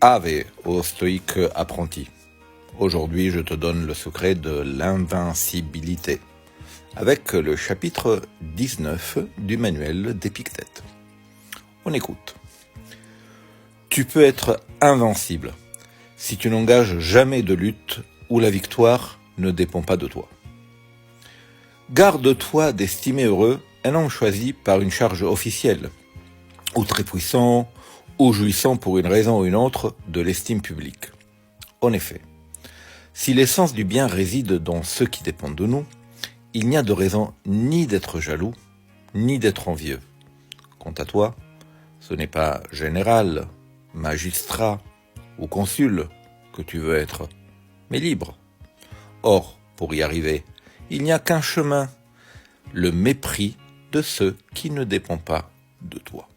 Ave au stoïque apprenti. Aujourd'hui, je te donne le secret de l'invincibilité, avec le chapitre 19 du manuel d'Épictète. On écoute. Tu peux être invincible si tu n'engages jamais de lutte où la victoire ne dépend pas de toi. Garde-toi d'estimer heureux un homme choisi par une charge officielle, ou très puissant, ou jouissant pour une raison ou une autre de l'estime publique. En effet, si l'essence du bien réside dans ceux qui dépendent de nous, il n'y a de raison ni d'être jaloux, ni d'être envieux. Quant à toi, ce n'est pas général, magistrat ou consul que tu veux être, mais libre. Or, pour y arriver, il n'y a qu'un chemin, le mépris de ceux qui ne dépendent pas de toi.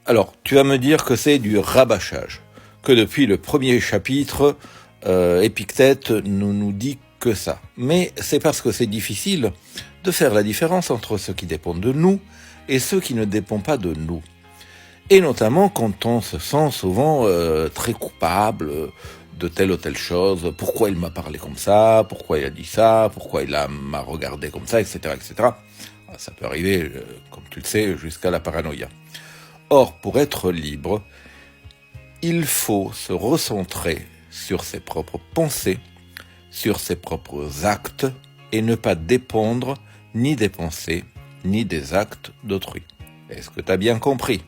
Alors, tu vas me dire que c'est du rabâchage, que depuis le premier chapitre, Épictète ne nous dit que ça. Mais c'est parce que c'est difficile de faire la différence entre ceux qui dépendent de nous et ceux qui ne dépendent pas de nous. Et notamment quand on se sent souvent très coupable de telle ou telle chose. Pourquoi il m'a parlé comme ça? Pourquoi il a dit ça? Pourquoi m'a regardé comme ça? Etc. etc. Ça peut arriver, comme tu le sais, jusqu'à la paranoïa. Or, pour être libre, il faut se recentrer sur ses propres pensées, sur ses propres actes, et ne pas dépendre ni des pensées, ni des actes d'autrui. Est-ce que tu as bien compris?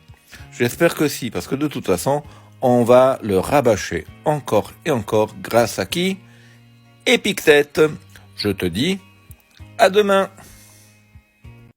J'espère que si, parce que de toute façon, on va le rabâcher encore et encore grâce à qui? Épictète. Je te dis, à demain!